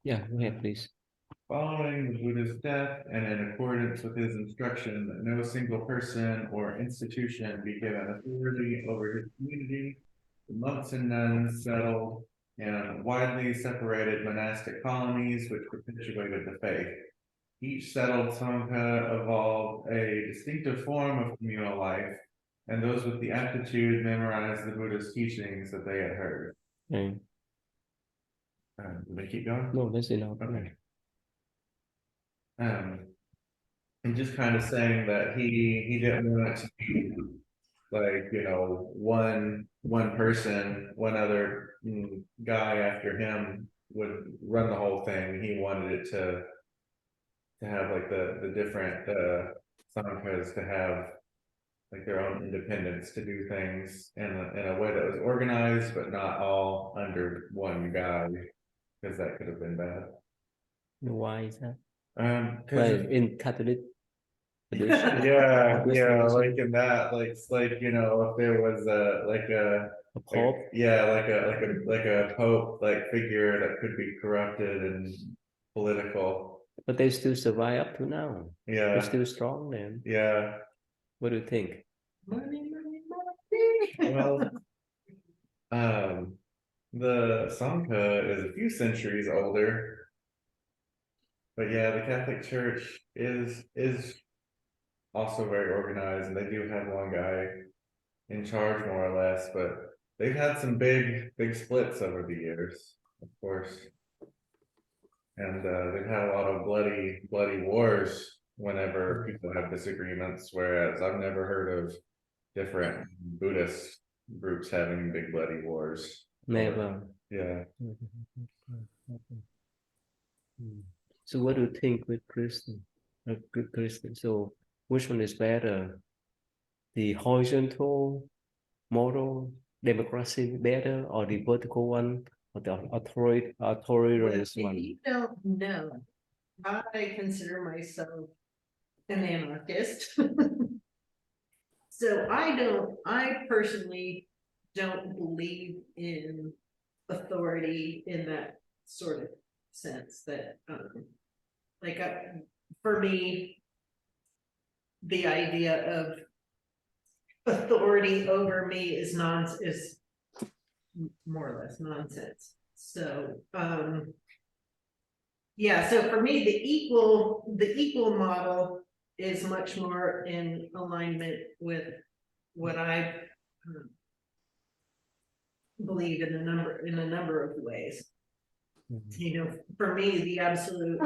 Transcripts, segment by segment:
Yeah, go ahead, please. Following the Buddha's death and in accordance with his instruction that no single person or institution be given authority over his community, the monks and nuns settled in widely separated monastic colonies which perpetuated the faith. Each settled Sangha evolved a distinctive form of communal life, and those with the aptitude memorized the Buddha's teachings that they had heard. Okay. Do they keep going? No, that's enough. Okay. And just kind of saying that he didn't want it to be like, you know, one person, one other guy after him would run the whole thing. He wanted it to have like the different sanghas to have like their own independence to do things in a way that was organized, but not all under one guy, because that could have been bad. Why is that? Because in Catholic yeah, like in that, like you know, if there was a Pope, yeah, like a pope like figure that could be corrupted and political. but they still survive up to now. They're Yeah, still strong then. yeah. What do you think? Money, money, money. Well, the Sangha is a few centuries older, but yeah, the Catholic Church is also very organized, and they do have one guy in charge more or less, but they've had some big splits over the years, of course, and they've had a lot of bloody wars whenever people have disagreements. Whereas I've never heard of different Buddhist groups having big bloody wars. Never. Yeah. So what do you think with Christian? Good Christian. So which one is better? The horizontal model democracy better, or the vertical one, or the authoritarian one? You don't know. I consider myself an anarchist. So I personally don't believe in authority in that sort of sense that, for me, the idea of authority over me is more or less nonsense. So, yeah, so for me, the equal model is much more in alignment with what I believe in a number of ways. You know, for me, the absolute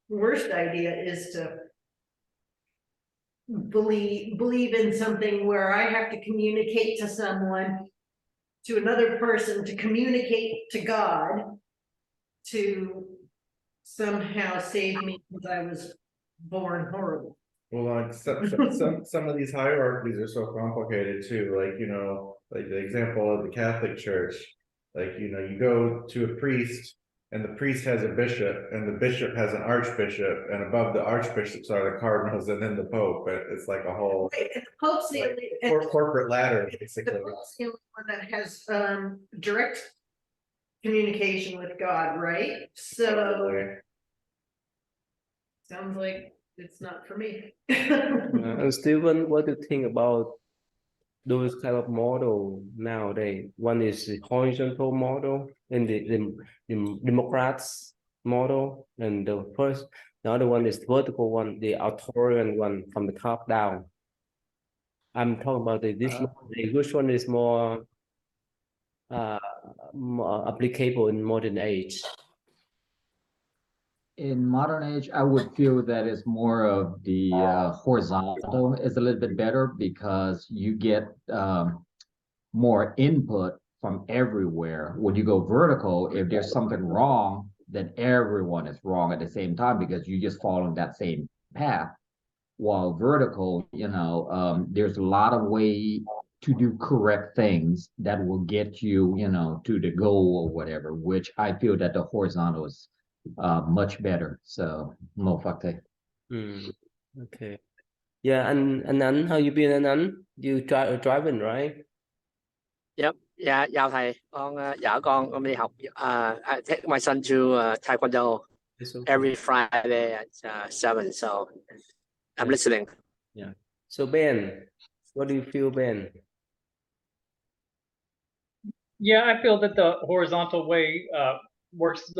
worst idea is to believe in something where I have to communicate to another person, to communicate to God, to somehow save me because I was born horrible. Well, like some of these hierarchies are so complicated too. Like, you know, like the example of the Catholic Church, like, you know, you go to a priest and the priest has a bishop and the bishop has an archbishop, and above the archbishops are the cardinals and then the pope. But it's like a whole Pope's the only corporate ladder, basically. The Pope's the only one that has direct communication with God, right? So sounds like it's not for me. Steven, what do you think about those kind of model nowadays? One is the horizontal model and the Democrats model, and the other one is the vertical one, the authoritarian one from the top down. I'm talking about which one is more applicable in modern age? In modern age, I would feel that it's more of the horizontal is a little bit better because you get more input from everywhere. When you go vertical, if there's something wrong, then everyone is wrong at the same time because you just following that same path. While vertical, you know, there's a lot of way to do correct things that will get you, you know, to the goal or whatever, which I feel that the horizontal is much better. So more fakte. Okay. Yeah, and then how you been, and then you driving, right? Yep, dạ, chào thầy. Dạ con đi học. I take my son to Taekwondo It's okay. every Friday at 7. So I'm Yeah. listening. Yeah. So Ben, what do you feel, Ben? Yeah, I feel that the horizontal way works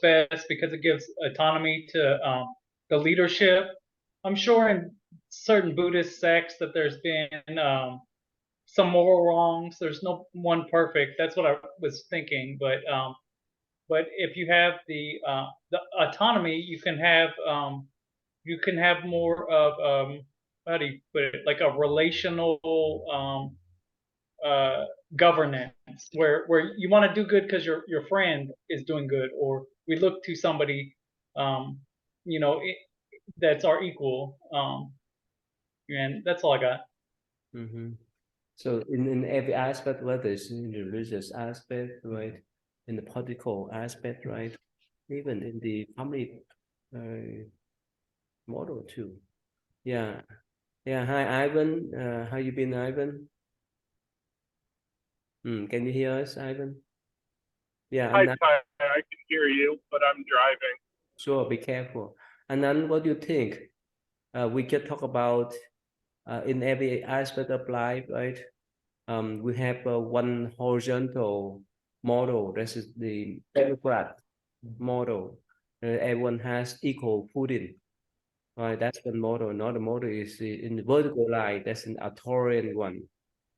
best because it gives autonomy to the leadership. I'm sure in certain Buddhist sects that there's been some moral wrongs. There's no one perfect. That's what I was thinking. But if you have the autonomy, you can have more of how do you put it, like a relational governance where you want to do good because your friend is doing good, or we look to somebody you know that's our equal, and that's all I got. So in every aspect, whether it's in the religious aspect, right, in the political aspect, right, even in the family model too. Yeah. Hi, Ivan. How you been, Ivan? Can you hear us, Ivan? Yeah. Hi, I can hear you, but I'm driving. Sure, be careful. And then what do you think? We can talk about in every aspect of life, right? We have one horizontal model. This is the Democrat model. Everyone has equal footing. Right, that's one model. Another model is in the vertical line. That's an authoritarian one.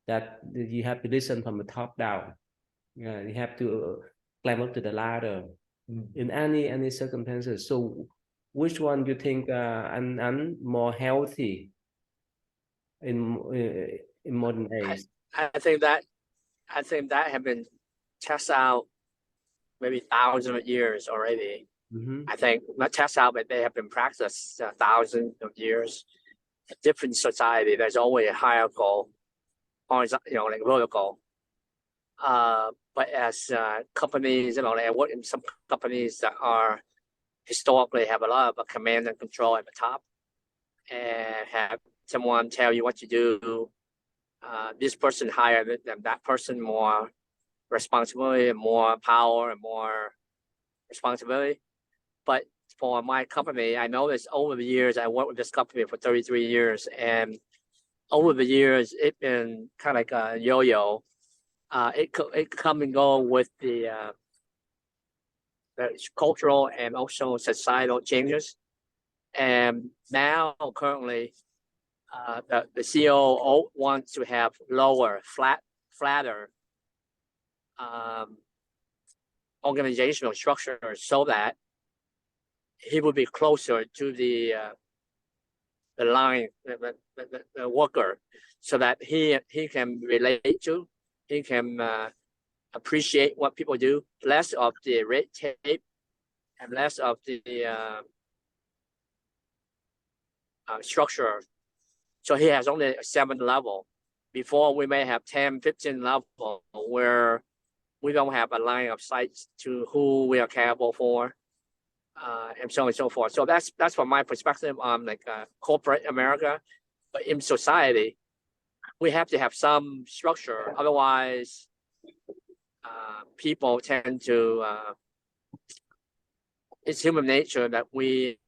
That you have to listen from the top down. You have to climb up to the ladder in any circumstances. So, which one do you think and more healthy in modern days? I think that have been tested out maybe thousands of years already. I think not tested out, but they have been practiced thousands of years. A different society, there's always a hierarchical, horizontal, like vertical. But as companies, I work in some companies that are historically have a lot of command and control at the top, and have someone tell you what to do. This person higher than that person, more responsibility and more power and more responsibility. But for my company, I noticed over the years, I worked with this company for 33 years, and over the years, it's been kind of like a yo-yo. It come and go with the cultural and also societal changes. And now, currently, the CEO wants to have lower, flatter organizational structure so that he will be closer to the line, the worker, so that he can relate to, he can appreciate what people do, less of the red tape and less of the structure. So he has only a 7 level. Before we may have 10, 15 level where we don't have a line of sight to who we are accountable for, and so on and so forth. So that's from my perspective on like corporate America. But in society, we have to have some structure. Otherwise, people tend to, it's human nature that we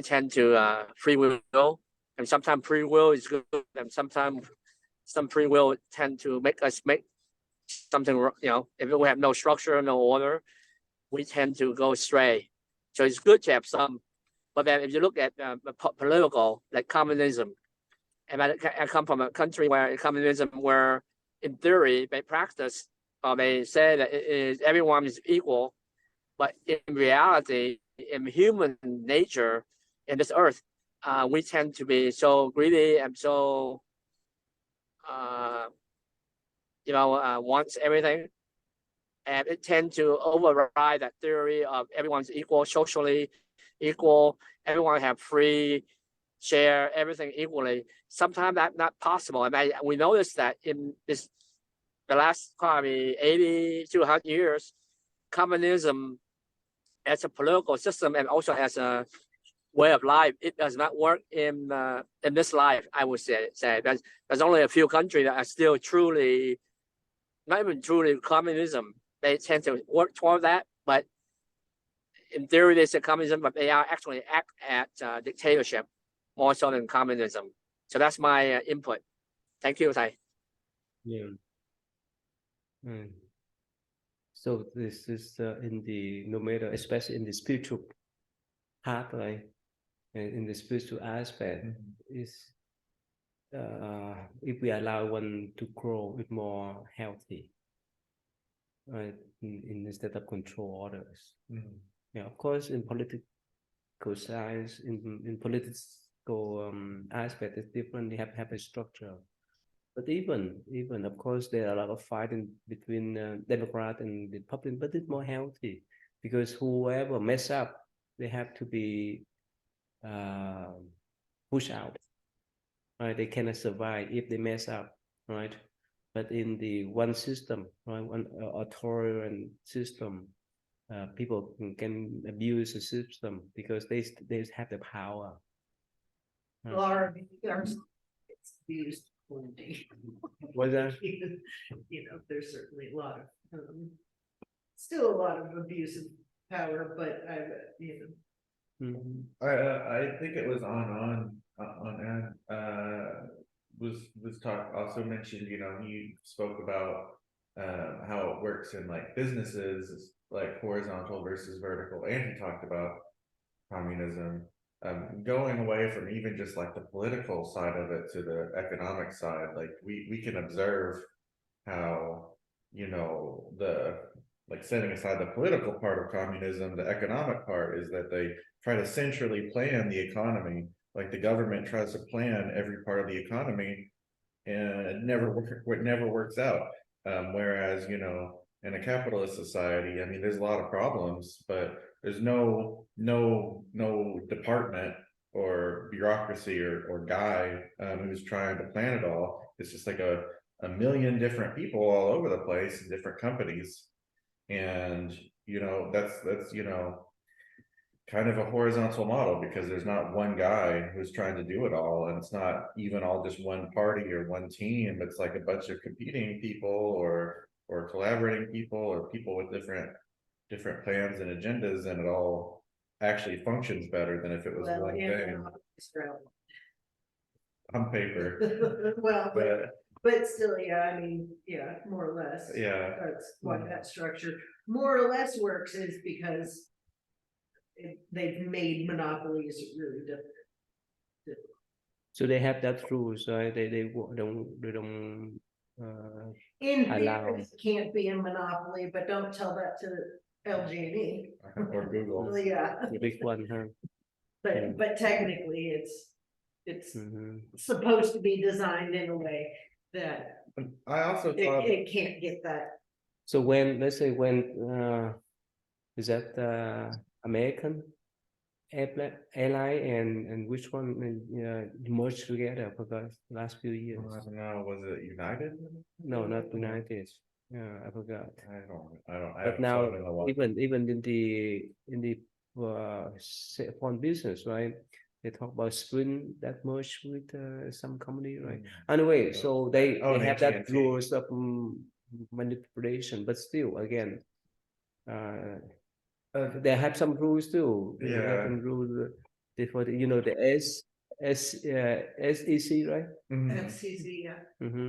tend to free will, and sometimes free will is good, and sometimes some free will tend to make us make something, if we have no structure, no order, we tend to go astray. So it's good to have some. But then if you look at political, like communism, and I come from a country where communism, where in theory they practice, or they say that everyone is equal, but in reality, in human nature, in this earth, we tend to be so greedy and so wants everything, and it tends to override that theory of everyone's equal, socially equal, everyone have free share everything equally. Sometimes that's not possible. And we noticed that in the last probably 80 to 100 years, communism as a political system and also as a way of life, it does not work in this life. I would say there's only a few countries that are still truly not even truly communism. They tend to work toward that, but in theory, they say communism, but they are actually act at dictatorship more so than communism. So that's my input. Thank you, Thầy. Yeah. So this is in the no matter, especially in the spiritual path, right? And in the spiritual aspect, is if we allow one to grow, it's more healthy, right? Instead of control others. Yeah, of course, in political science, in political aspect, it's different. They have a structure. But even of course, there are a lot of fighting between Democrat and Republican, but it's more healthy because whoever mess up, they have to be pushed out. Right? They cannot survive if they mess up, right? But in the one system, right, one authoritarian system, people can abuse the system because they have the power. A lot of it's abused. What's that? You know, there's certainly a lot of still a lot of abuse of power, but I think it was on was talk also mentioned, you know, he spoke about how it works in like businesses, like horizontal versus vertical, and he talked about communism, going away from even just like the political side of it to the economic side. Like we can observe how, you know, the like setting aside the political part of communism, the economic part is that they try to centrally plan the economy. Like the government tries to plan every part of the economy, and it never works out. Whereas, you know, in a capitalist society, I mean, there's a lot of problems, but there's no department or bureaucracy or guy who's trying to plan it all. It's just like a million different people all over the place in different companies. And, you know, that's, you know, kind of a horizontal model because there's not one guy who's trying to do it all. And it's not even all just one party or one team. It's like a bunch of competing people or collaborating people or people with different plans and agendas, and it all actually functions better than if it was one thing on paper. Well, but still, yeah, I mean, yeah, more or less. Yeah. That's why that structure more or less works, is because they've made monopolies really difficult. So they have that rules, right? They don't In allow. theory, it can't be a monopoly, but don't tell that to LG&E. Or Google. Yeah. The big one, huh? But technically it's supposed to be designed in a way that I also thought it can't get that. So when, let's say when is that American airline and which one merged together for the last few years? I don't know, was it United? No, not United. Yeah, I forgot. I don't. But now even in the phone business, right? They talk about Sprint that merged with some company, right? Anyway, so they have that rules of manipulation, but still, again, they have some rules too. They have some rules for the, you know, the SEC, right? FCC, yeah.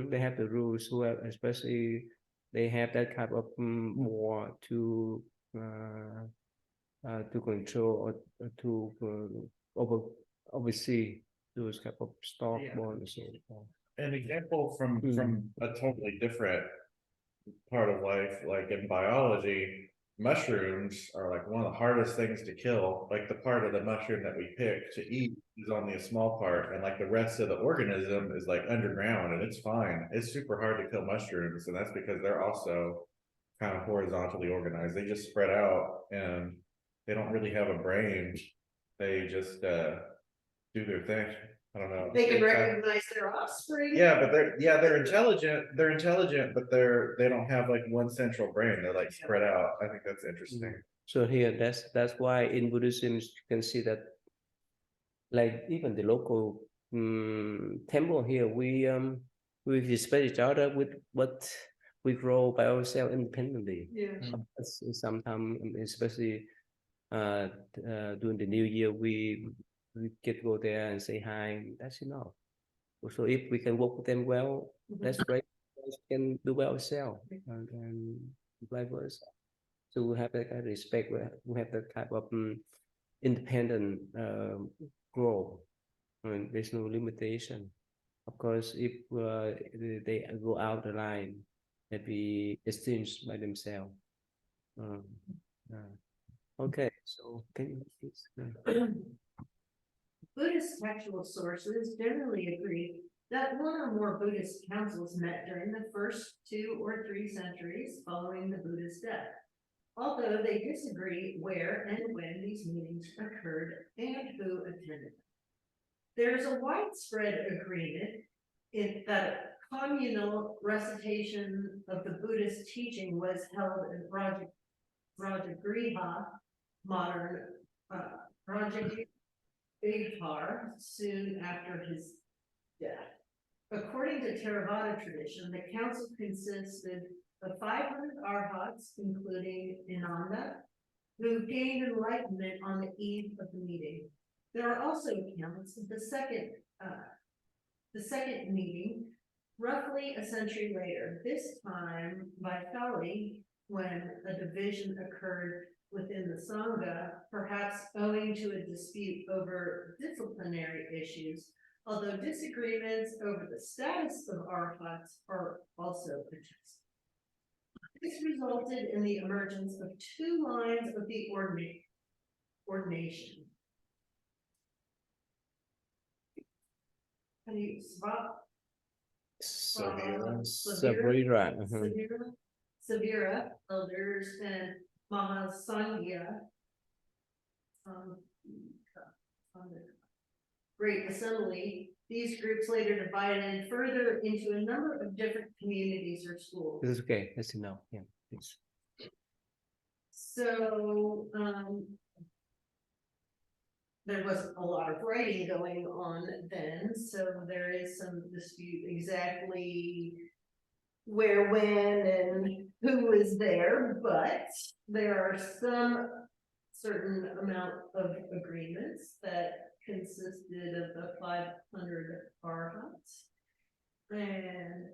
They have the rules, especially they have that kind of more to control or to oversee those type of stock bonds. An example from a totally different part of life, like in biology, mushrooms are like one of the hardest things to kill. Like the part of the mushroom that we pick to eat is only a small part, and like the rest of the organism is like underground, and it's fine. It's super hard to kill mushrooms, and that's because they're also kind of horizontally organized. They just spread out and they don't really have a brain. They just do their thing. I don't know. They can recognize their offspring. Yeah, but they're intelligent. They're intelligent, but they don't have like one central brain. They're like spread out. I think that's interesting. So here, that's why in Buddhism you can see that, like even the local temple here, we respect each other with we grow by ourselves independently. Yeah. Sometimes, especially during the New Year, we get to go there and say hi. That's enough. So if we can work with them well, that's great. We can do by ourselves and vice versa. So we have that kind of respect. We have that type of independent growth. I mean, there's no limitation. Of course, if they go out the line, that be distinguished by themselves. Okay, so can you please? Buddhist textual sources generally agree that one or more Buddhist councils met during the first 2 or 3 centuries following the Buddha's death, although they disagree where and when these meetings occurred and who attended. There is a widespread agreement that communal recitation of the Buddhist teaching was held in Rajagriha, modern Rajagriha, soon after his death. According to Theravada tradition, the council consisted of 500 arhats, including Inanda, who gained enlightenment on the eve of the meeting. There are also accounts of the second meeting, roughly a century later, this time by Kali, when a division occurred within the Sangha, perhaps owing to a dispute over disciplinary issues, although disagreements over the status of arhats are also attested. This resulted in the emergence of 2 lines of the ordination. How do you swap? Savira. Savira elders and Mahasangya, Great Assembly. These groups later divided further into a number of different communities or schools. This is okay. That's enough. Yeah, please. So there wasn't a lot of writing going on then, so there is some dispute exactly where, when, and who was there, but there are some certain amount of agreements that consisted of the 500 arhats. And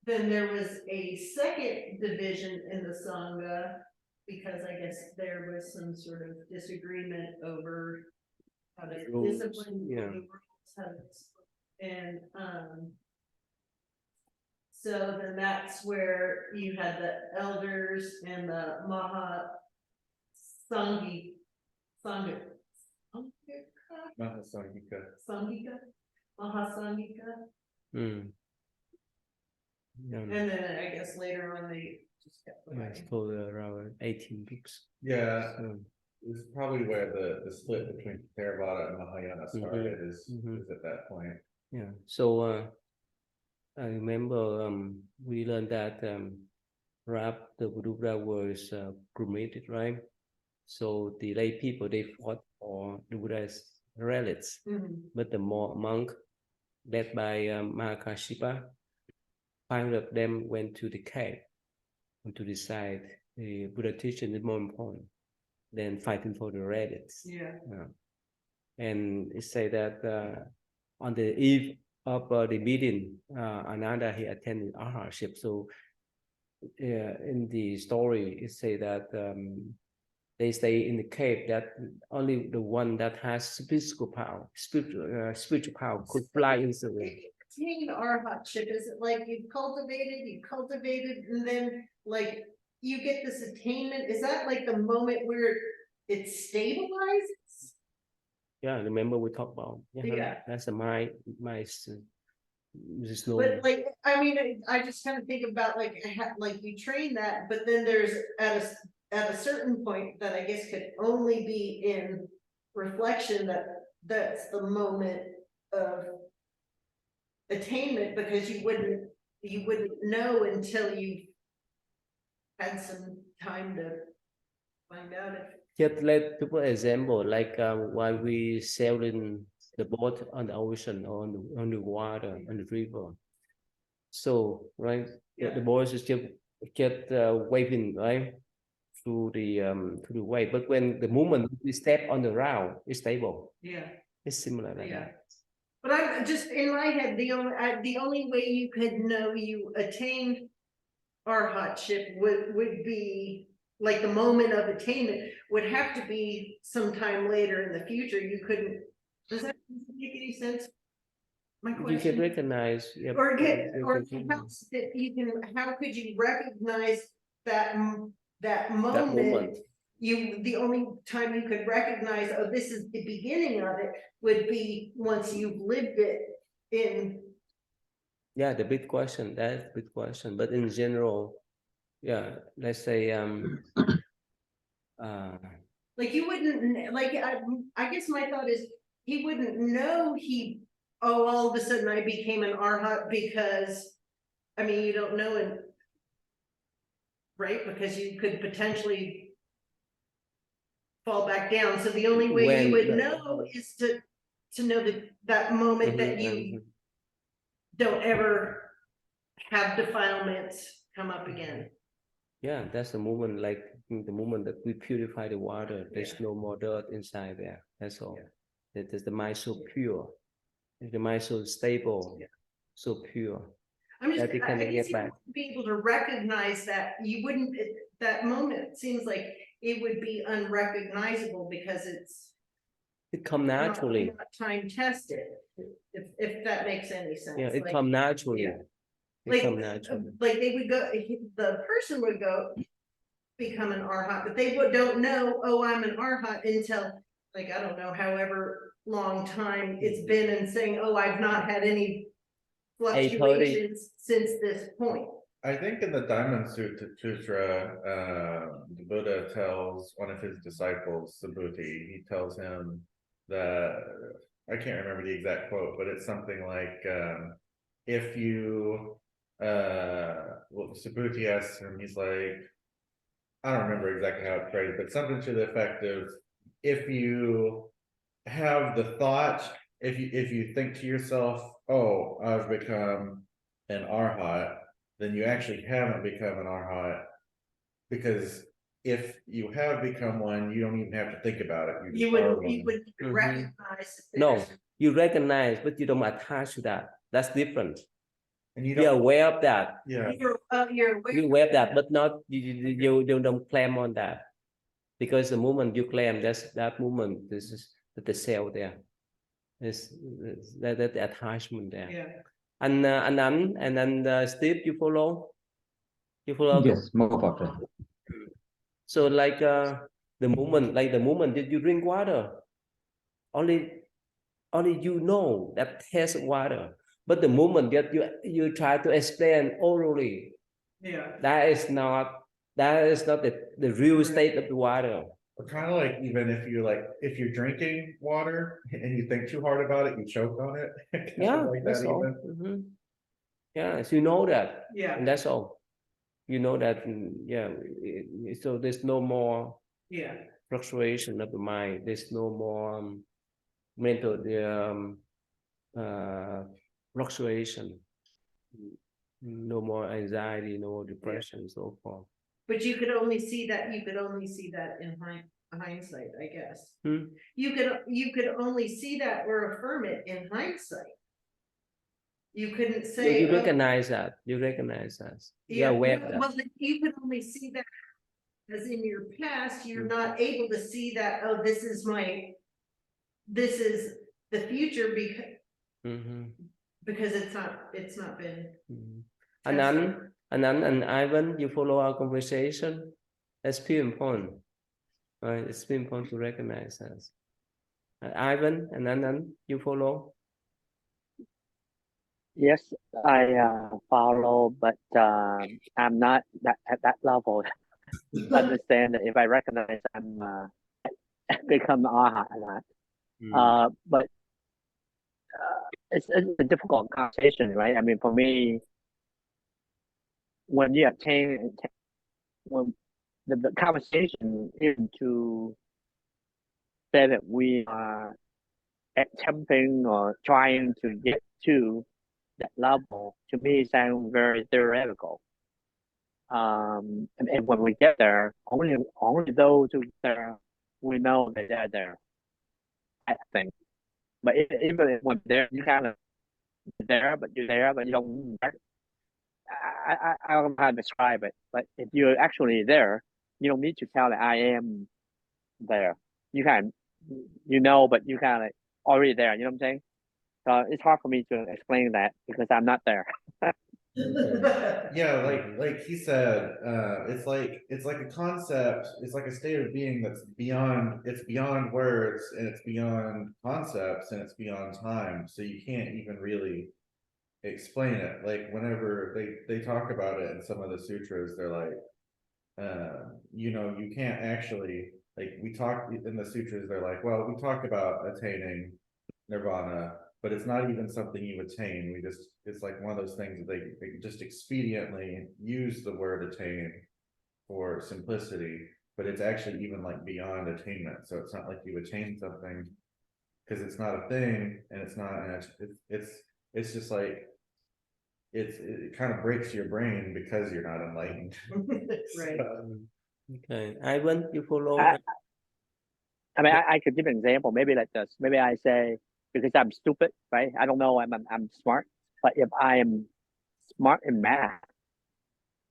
then there was a second division in the Sangha, because I guess there was some sort of disagreement over how to discipline the rules, and so then that's where you had the elders and the Mahasangika. Yeah. And then I guess later on they just kept It's called around 18 books. Yeah, this is probably where the split between Theravada and Mahayana started. Is at that point. Yeah. So I remember we learned that the Buddha was cremated, right? So the lay people, they fought for the Buddha's relics, but the monk led by Mahakashipa, 5 of them went to the cave to decide the Buddha teaching is more important than fighting for the relics. And it say that on the eve of the meeting, Ananda, he attended arhatship. So in the story, it say that they stay in the cave, that only the one that has spiritual power could fly into the Attain arhatship, is it like you cultivated, and then like you get this attainment? Is that like the moment where it stabilizes? Yeah, remember we talked about that's a my there's no. But like, I mean, I just kind of think about like you train that, but then there's at a certain point that I guess could only be in reflection, that's the moment of attainment, because you wouldn't know until you had some time to find out if. Just let people example, like while we selling the boat on the ocean or on the water, on the river. So, right, the boat is just get waving, right, through the wave. But when the moment we step on the ground, it's stable. Yeah. It's similar like Yeah. that. But I'm just in my head, the only way you could know you attained arhatship would be like the moment of attainment would have to be sometime later in the future. You couldn't. Does that make any sense? My question. You can recognize, yeah, Or how could you recognize that moment? The only time you could recognize, oh, this is the beginning of it, would be once you've lived it in. Yeah, the big question, that's the big question. But in general, yeah, let's say like you wouldn't like I guess my thought is he wouldn't know all of a sudden I became an arhat because I mean you don't know it, right? Because you could potentially fall back down. So the only way you would know is to know that moment that you don't ever have defilements come up again. Yeah, that's the moment, like the moment that we purify the water. There's no more dirt inside there. That's all. That is the mind so pure. The mind so stable, so pure. I'm just that it can get back. Be able to recognize that you wouldn't. That moment seems like it would be unrecognizable because it come naturally. Not time tested. If that makes any sense. Yeah, it like, come naturally. Yeah. Like they would go. The person would go become an arhat, but they don't know. Oh, I'm an arhat until like I don't know, however long time it's been, and saying, oh, I've not had any fluctuations since this point. I think in the Diamond Sutra, the Buddha tells one of his disciples, Subhuti, he tells him that, I can't remember the exact quote, but it's something like, if you, well, Subhuti asks him, he's like, I don't remember exactly how it's phrased, but something to the effect of, if you have the thought, if you think to yourself, oh, I've become an arhat, then you actually haven't become an arhat, because if you have become one, you don't even have to think about it. You would recognize. No, you recognize, but you don't attach to that. That's different. And you're aware of that. Yeah, you're aware of that, but not you don't claim on that, because the moment you claim, that's that moment. This is the cell there. Is that the attachment there. Yeah. And then Steve, you follow? You follow? Yes, more about that. So like the moment that you drink water, only you know that taste water. But the moment that you try to explain orally, that is not the real state of the water. Kind of like even if you're drinking water and you think too hard about it, you choke on it. Yeah, like that's all. Yeah, so you know that. Yeah, and that's all. You know that. Yeah. So there's no more. Yeah. Fluctuation of the mind. There's no more mental fluctuation. No more anxiety, no more depression, so forth. But you could only see that. You could only see that in hindsight, I guess. You could only see that or affirm it in hindsight. You couldn't say. You recognize that. You recognize that. Yeah, aware of that. Well, you could only see that as in your past. You're not able to see that. Oh, this is the future because it's not been. And Ivan, you follow our conversation. That's very important. Right? It's very important to recognize us. Ivan, and then you follow. Yes, I follow, but I'm not at that level. Understand that if I recognize I'm become arhat, but it's a difficult conversation, right? I mean, for me, when you attain, when the conversation is to say that we are attempting or trying to get to that level to me sounds very theoretical. And when we get there, only those who get there, we know that they're there. I think. But even when they're you kind of there, but you're there, but you don't. I don't know how to describe it. But if you're actually there, you don't need to tell that I am there. You can, but you kind of already there. You know what I'm saying? So it's hard for me to explain that because I'm not there. Yeah, like he said, it's like a concept, it's like a state of being that's beyond, it's beyond words and it's beyond concepts and it's beyond time. So you can't even really explain it. Like whenever they talk about it in some of the sutras, they're like, you can't actually, like we talk in the sutras, they're like, well, we talk about attaining nirvana, but it's not even something you attain. It's like one of those things that they just expediently use the word attain for simplicity, but it's actually even like beyond attainment. So it's not like you attain something because it's not a thing and it's not, and it's just like, it kind of breaks your brain because you're not enlightened. Right. Okay, Ivan, you follow? I mean, I could give an example. Maybe like this. Maybe I say because I'm stupid, right? I don't know I'm smart. But if I am smart in math,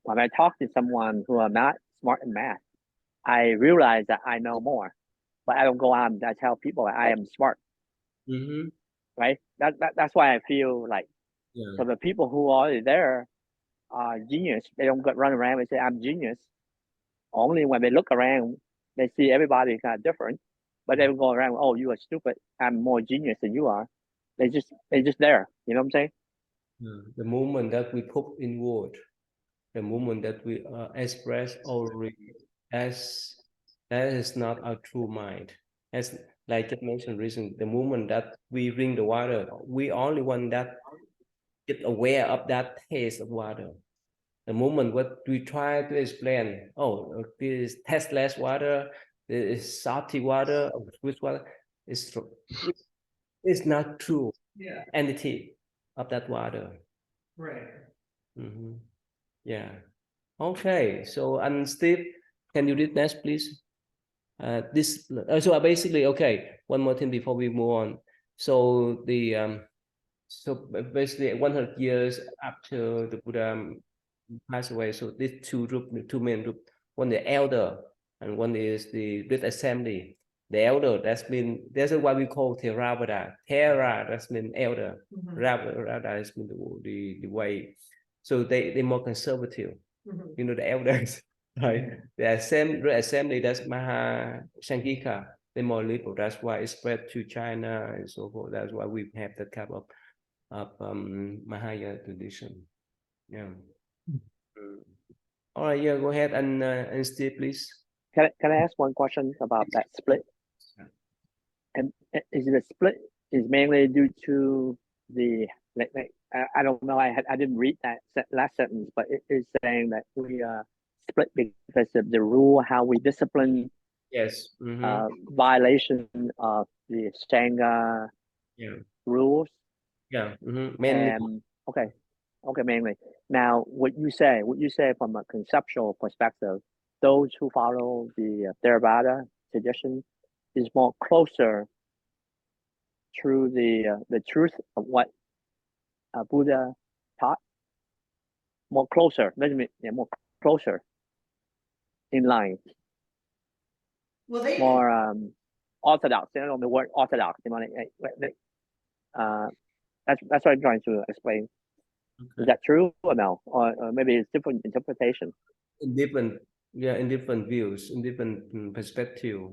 when I talk to someone who are not smart in math, I realize that I know more. But I don't go out and I tell people that I am smart. Mm-hmm. Right? That's why I feel like Yeah. for the people who are already there are genius. They don't run around and say I'm genius. Only when they look around, they see everybody kind of different. But they don't go around, oh, you are stupid. I'm more genius than you are. They just there. You know what I'm saying? The moment that we put in word, the moment that we express or read, as that is not our true mind. As like I mentioned recently, the moment that we drink the water, we only want that get aware of that taste of water. The moment what we try to explain, oh, this is tasteless water, this is salty water, or sweet water, it's not true entity of that water. Right. Mm-hmm. Yeah. Okay. So, and Steve, can you read next, please? So basically, okay. One more thing before we move on. So so basically 100 years after the Buddha passed away. So these two main group, one the elder and one is the Great Assembly. The elder, that's why we call Theravada. Thera, that's mean elder. Ravada has been the way. So they're more conservative. The elders, right? The assembly, that's Maha Sankika. They're more liberal. That's why it spread to China and so forth. That's why we have that kind of Mahayana tradition. Yeah. All right, yeah, go ahead and Steve, please. Can I ask one question about that split? And is the split is mainly due to the I don't know, I didn't read that last sentence, but it is saying that we split because of the rule how we discipline. Yes. Violation of the Sangha rules. Yeah. Mainly. Okay, mainly. Now, what you say from a conceptual perspective, those who follow the Theravada tradition is more closer to the truth of what Buddha taught. More closer, more closer in line. Well, they more orthodox. I don't know the word orthodox. That's what I'm trying to explain. Okay. Is that true or no? Or maybe it's different interpretation. In different views, in different perspective.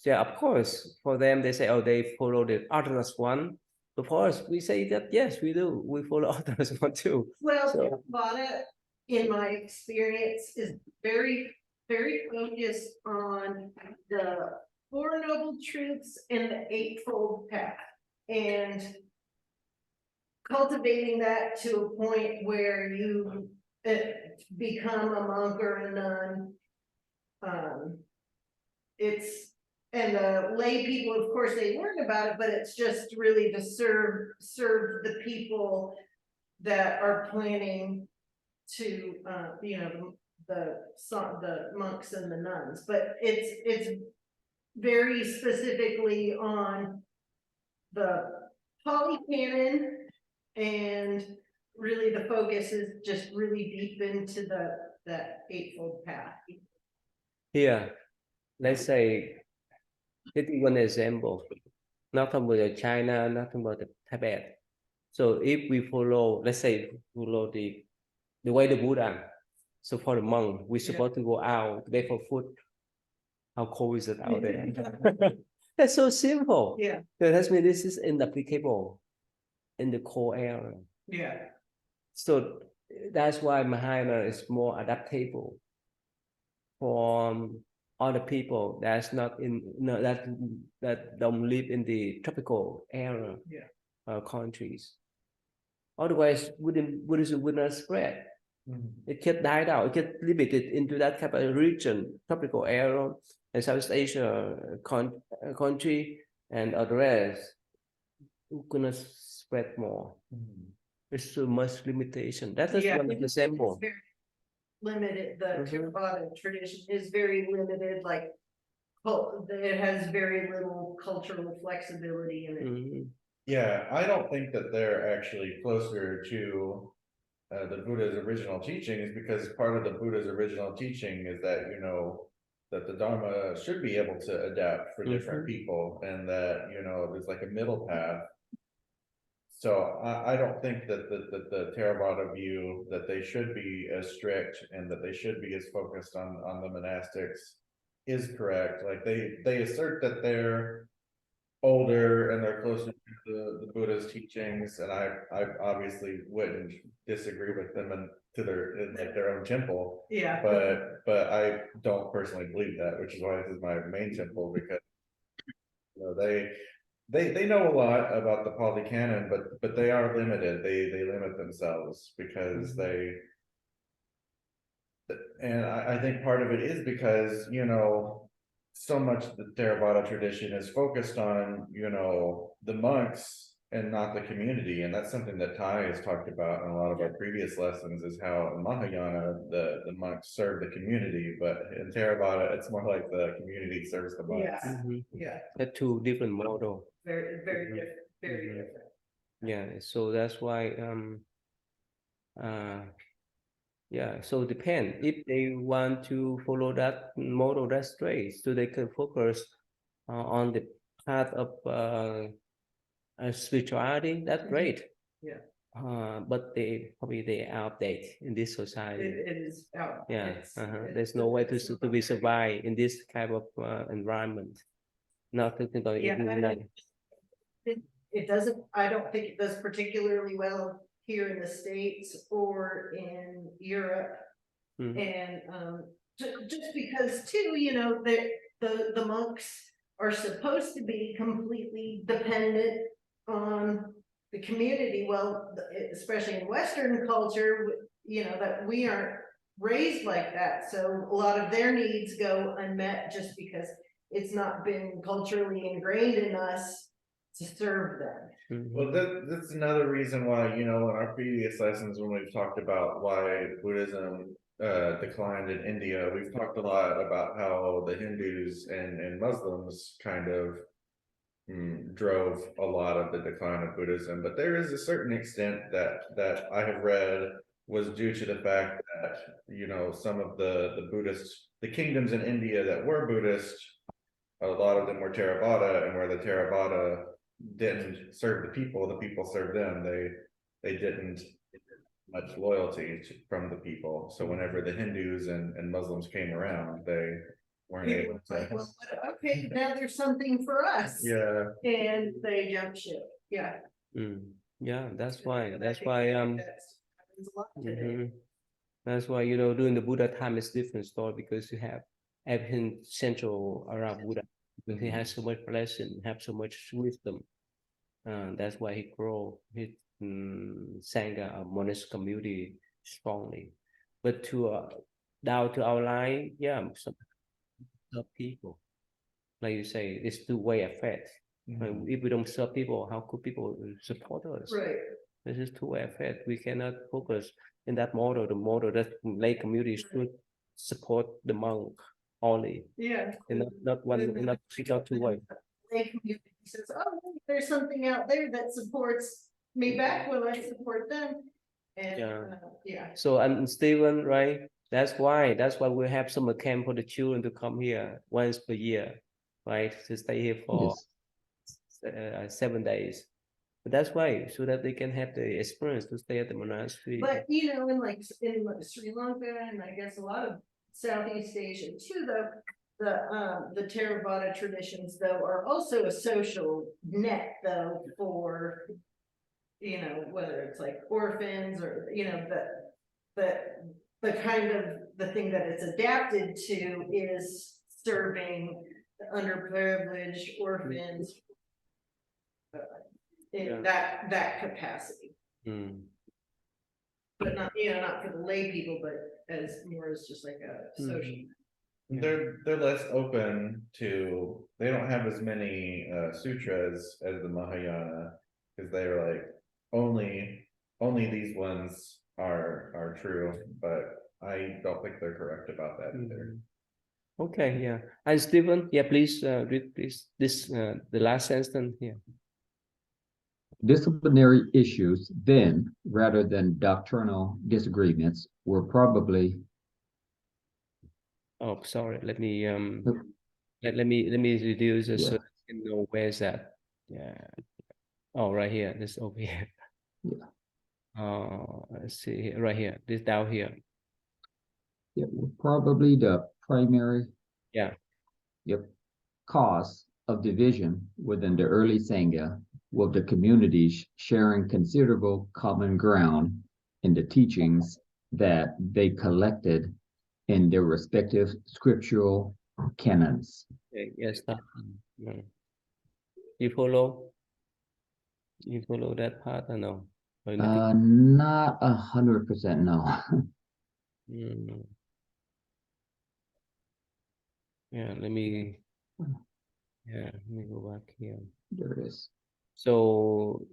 Yeah, of course. For them, they say, oh, they follow the orthodox one. Of course, we say that yes, we do. We follow orthodox one too. Well, Theravada, in my experience, is very, very focused on the Four Noble Truths and the Eightfold Path, and cultivating that to a point where you become a monk or a nun. It's and the lay people, of course, they learn about it, but it's just really to serve the people that are planning to, you know, the monks and the nuns, but it's very specifically on the Pali Canon, and really the focus is just really deep into that Eightfold Path. Here, let's say, take one example, not about China, not about Tibet. So if we follow, let's say, follow the way the Buddha, so for the monk, we're supposed to go out, beg for food. How cold is it out there? That's so simple. Yeah. So that means this is inapplicable in the cold area. Yeah. So that's why Mahayana is more adaptable for other people that's not in, that don't live in the tropical area, countries. Otherwise, Buddhism would not spread. It get died out. It get limited into that kind of region, tropical area, and Southeast Asia country, and the rest. Who gonna spread more? There's so much limitation. That is one example. Limited. The Theravada tradition is very limited. Like, it has very little cultural flexibility in it. Yeah, I don't think that they're actually closer to the Buddha's original teachings, because part of the Buddha's original teaching is that, you know, that the Dharma should be able to adapt for different people, and that, you know, there's like a middle path. So I don't think that the Theravada view that they should be as strict and that they should be as focused on the monastics is correct. Like they assert that they're older and they're closer to the Buddha's teachings, and I obviously wouldn't disagree with them and to their own temple. Yeah. But I don't personally believe that, which is why this is my main temple, because, you know, they know a lot about the Pali Canon, but they are limited. They limit themselves because and I think part of it is because, you know, so much the Theravada tradition is focused on, you know, the monks and not the community. And that's something that Ty has talked about in a lot of our previous lessons, is how in Mahayana, the monks serve the community, but in Theravada, it's more like the community serves the monks. Yeah. They're two different models. Very different. Very different. Yeah, so that's why yeah, so depend if they want to follow that model, that's great. So they can focus on the path of spirituality. That's great. Yeah. But they outdate in this society. It is out. Yeah. There's no way to be survive in this kind of environment. Not talking about it doesn't. I don't think it does particularly well here in the States or in Europe. And just because too, you know, the monks are supposed to be completely dependent on the community. Well, especially in Western culture, you know, that we aren't raised like that. So a lot of their needs go unmet just because it's not been culturally ingrained in us to serve them. Well, that's another reason why, you know, in our previous lessons, when we've talked about why Buddhism declined in India, we've talked a lot about how the Hindus and Muslims kind of drove a lot of the decline of Buddhism. But there is a certain extent that I have read was due to the fact that, you know, some of the kingdoms in India that were Buddhist, a lot of them were Theravada, and where the Theravada didn't serve the people served them. They didn't get much loyalty from the people. So whenever the Hindus and Muslims came around, they weren't able to. Well, okay, now there's something for us. Yeah. And they jump ship. Yeah. Yeah, that's why That's happens a lot today. That's why, you know, during the Buddha time is different story, because you have everything central around Buddha. Because he has so much blessing, have so much wisdom. That's why he grow his Sangha, a monastic community, strongly. But to down to our line, yeah, some people. like you say, it's two-way effect. If we don't serve people, how could people support us? Right. This is two-way effect. We cannot focus in that model. The model that lay community should support the monk only, Yeah. and not one, not two-way. Lay community says, oh, there's something out there that supports me back when I support them. And yeah. So and Stephen, right? That's why we have summer camp for the children to come here once per year, right? To stay here for 7 days. But that's why, so that they can have the experience to stay at the monastery. But you know, in Sri Lanka and I guess a lot of Southeast Asia too, the Theravada traditions though are also a social net though for, you know, whether it's like orphans or, you know, the kind of the thing that it's adapted to is serving the underprivileged orphans in that capacity. But not, you know, not for the lay people, but as more as just like a social. They're less open to, they don't have as many sutras as the Mahayana, because they're like only these ones are true, but I don't think they're correct about that either. Okay, yeah. And Stephen, yeah, please read this the last sentence here. Disciplinary issues then, rather than doctrinal disagreements, were probably. Oh, sorry. Let me let me reduce it so you know where's that. Yeah. Oh, right here. This over here. Yeah. Let's see here. Right here. This down here. Yeah, probably the primary. Yeah. Yep. Cause of division within the early Sangha, with the communities sharing considerable common ground in the teachings that they collected in their respective scriptural canons. Okay, yes. You follow? You follow that part or no? Or Not 100%, no. Yeah, let me go back here. There it is. So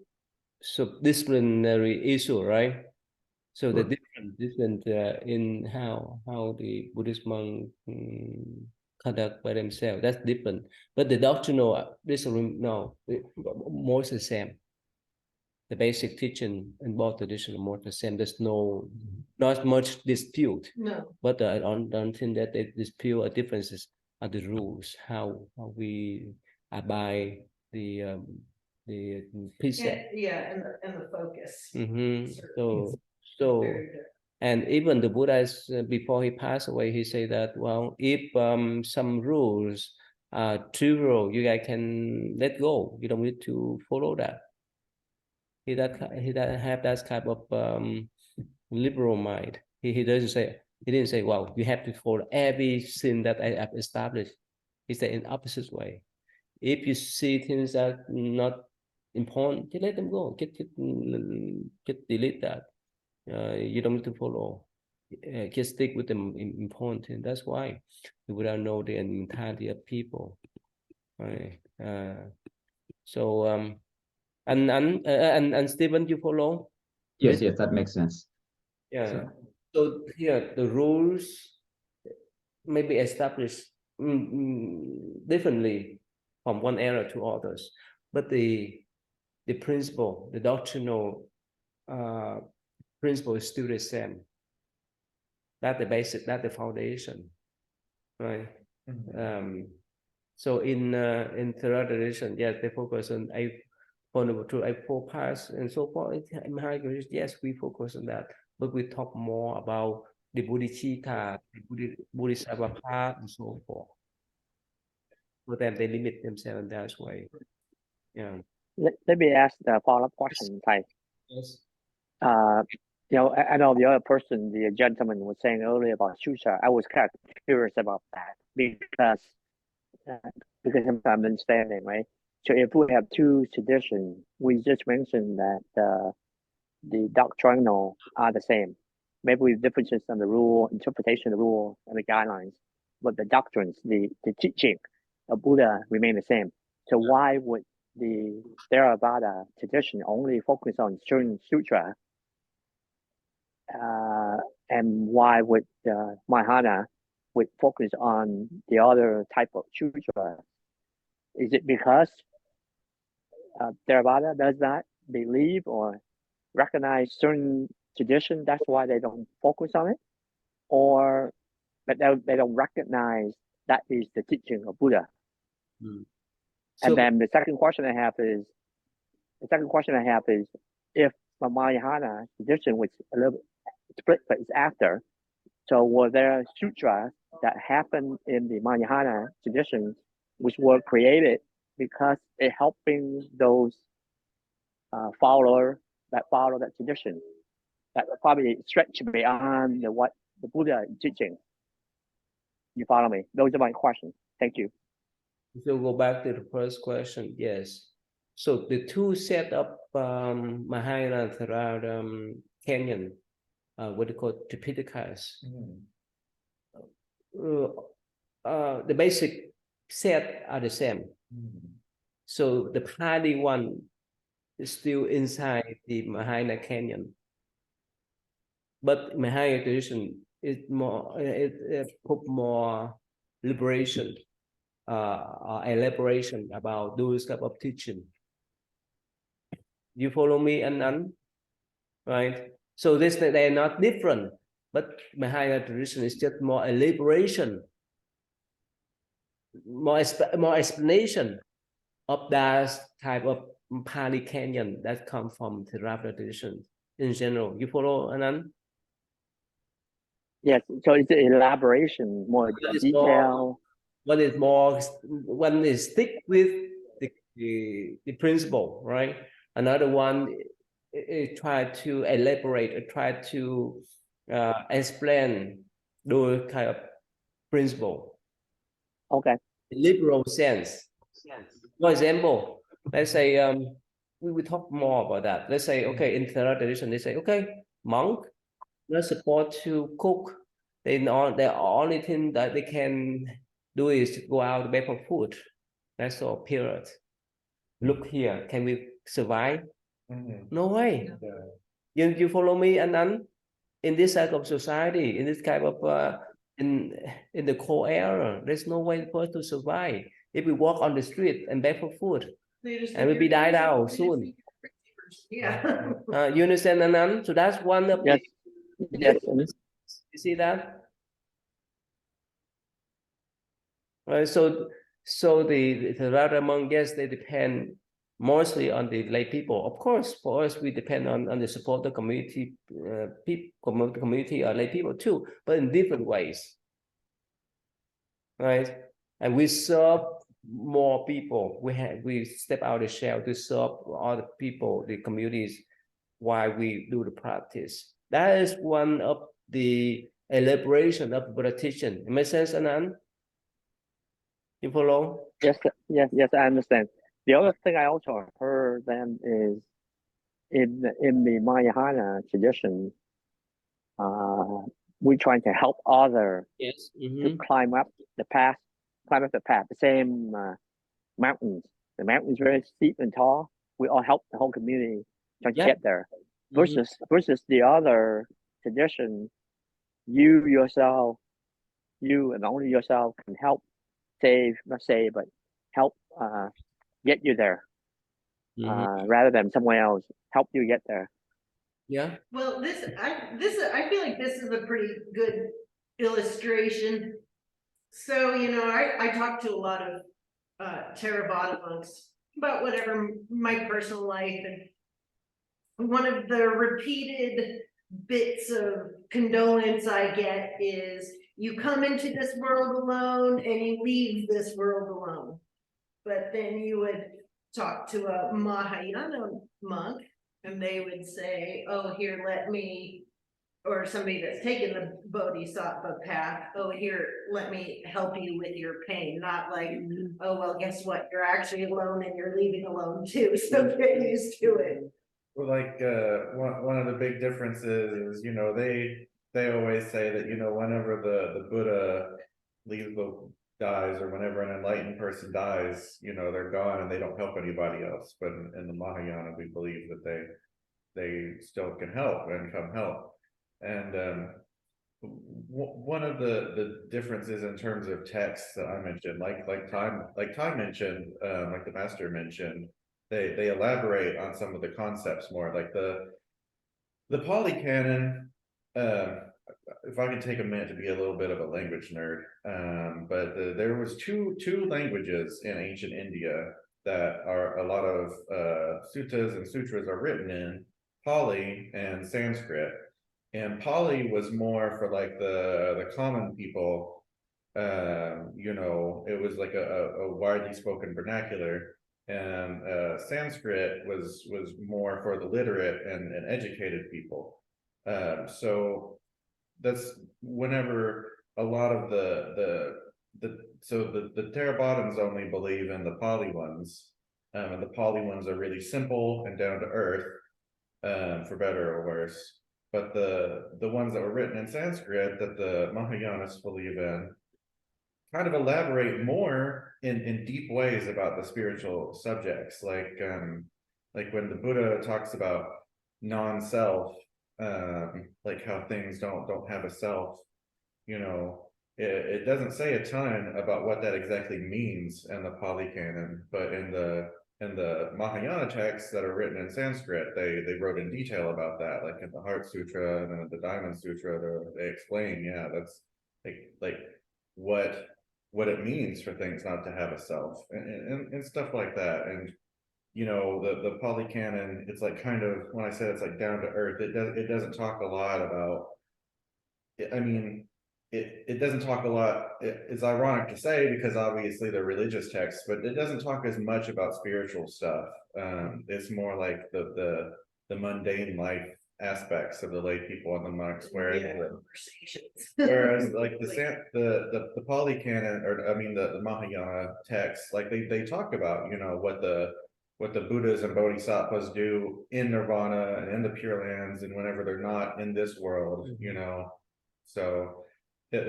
disciplinary issue, right? So the different in how the Buddhist monk conduct by themselves, that's different. But the doctrinal no, more the same. The basic teaching in both traditions are more the same. There's not much dispute. No. But I don't think that they dispute or differences are the rules, how we abide the precept. And the focus. So and even the Buddha, before he passed away, he said that, well, if some rules are trivial, you guys can let go. You don't need to follow that. He doesn't have that type of liberal mind. He doesn't say, he didn't say, well, you have to follow everything that I have established. He said in opposite way. If you see things that not important, you let them go. Get delete that. You don't need to follow. Just stick with the important. That's why we would know the mentality of people. Right. So and Stephen, you follow? Yes, that makes sense. Yeah. So here the rules may be established differently from one era to others, but the principle, the doctrinal principle is still the same. That's the basic, that's the foundation, right? So in Theravada tradition, yes, they focus on Eightfold Paths and so forth. In Mahayana, yes, we focus on that, but we talk more about the Bodhicitta, the Bodhisattva path, and so forth. For them, they limit themselves in that way. Yeah. Let me ask the follow-up question, Thầy. Yes. You know, I know the other person, the gentleman was saying earlier about sutra. I was kind of curious about that because of my understanding, right? So if we have two traditions, we just mentioned that the doctrinal are the same, maybe with differences on the rule, interpretation of the rule, and the guidelines, but the doctrines, the teaching, of Buddha remain the same. So why would the Theravada tradition only focus on certain sutra, and why would Mahayana would focus on the other type of sutra? Is it because Theravada does not believe or recognize certain tradition, that's why they don't focus on it? Or that they don't recognize that is the teaching of Buddha? So, and then the second question I have is, if the Mahayana tradition, which a little bit split, but it's after, so were there sutras that happened in the Mahayana tradition which were created because it helping those follow that tradition that probably stretch beyond what the Buddha is teaching? You follow me? Those are my questions. Thank you. so go back to the first question. Yes. So the two set up Mahayana Theravada Canyon, what they call Tripitakas. The basic set are the same. So the Pali one is still inside the Mahayana Canyon, but Mahayana tradition is more it put more liberation or elaboration about those type of teaching. You follow me, Anand? Right? So this they're not different, but Mahayana tradition is just more elaboration, more explanation of that type of Pali Canyon that come from Theravada tradition in general. You follow, Anand? Yes. So it's an elaboration, more detail. One is stick with the principle, right? Another one try to elaborate, try to explain those kind of principle. Okay. Liberal sense. For example, let's say we will talk more about that. Let's say, okay, in Theravada tradition, they say, okay, monk, not supposed to cook. The only thing that they can do is to go out and beg for food. That's all, period. Look here, can we survive? No way. You follow me, Anand? In this type of society, in this type of in the cold era, there's no way for us to survive. If we walk on the street and beg for food, and we'll be died out soon. Yeah. You understand, Anand? So that's one of Yes. Yes. you see that? Right. So the Theravada monk, yes, they depend mostly on the lay people. Of course, for us, we depend on the support of the community, community or lay people too, but in different ways. Right. And we serve more people. We step out of the shell to serve all the people, the communities, while we do the practice. That is one of the elaboration of Buddha teaching. It makes sense, Anand? You follow? Yes. I understand. The other thing I also heard then is in the Mahayana tradition, we're trying to help others to climb up the path, the same mountains. The mountain's very steep and tall. We all help the whole community trying to get there. Versus the other tradition, you yourself, you and only yourself can help but help get you there, rather than someone else help you get there. Yeah. Well, I feel like this is a pretty good illustration. So, I talk to a lot of Theravada monks about whatever my personal life, and one of the repeated bits of condolence I get is, you come into this world alone and you leave this world alone. But then you would talk to a Mahayana monk and they would say, oh, here, let me, or somebody that's taken the Bodhisattva path, oh, here, let me help you with your pain. Not like, oh, well, guess what? You're actually alone and you're leaving alone too. So get used to it. Well, like one of the big differences is, they always say that, whenever the Buddha leaves dies, or whenever an enlightened person dies, you know, they're gone and they don't help anybody else. But in the Mahayana, we believe that they still can help and come help. And one of the differences in terms of texts that I mentioned, like Ty mentioned, like the master mentioned, they elaborate on some of the concepts more, like the Pali Canon. If I could take a minute to be a little bit of a language nerd, but there was two languages in ancient India that are a lot of suttas and sutras are written in, Pali and Sanskrit. And Pali was more for like the common people. You know, it was like a widely spoken vernacular. And Sanskrit was more for the literate and educated people. So that's whenever a lot of the Theravadas only believe in the Pali ones, and the Pali ones are really simple and down to earth, for better or worse. But the ones that were written in Sanskrit that the Mahayanas believe in kind of elaborate more in deep ways about the spiritual subjects, like when the Buddha talks about non-self, like how things don't have a self, you know, it doesn't say a ton about what that exactly means in the Pali Canon, but in the Mahayana texts that are written in Sanskrit, they wrote in detail about that, like in the Heart Sutra and the Diamond Sutra, they explain, yeah, that's like what it means for things not to have a self, and stuff like that. And you know, the Pali Canon, it's like kind of, when I said it's like down to earth, it doesn't talk a lot about, I mean, it doesn't talk a lot. It's ironic to say because obviously they're religious texts, but it doesn't talk as much about spiritual stuff. It's more like the mundane life aspects of the lay people and the monks, whereas like the Pali Canon, or I mean the Mahayana texts, like they talk about, you know, what the Buddhas and Bodhisattvas do in Nirvana and in the Pure Lands, and whenever they're not in this world, you know. So they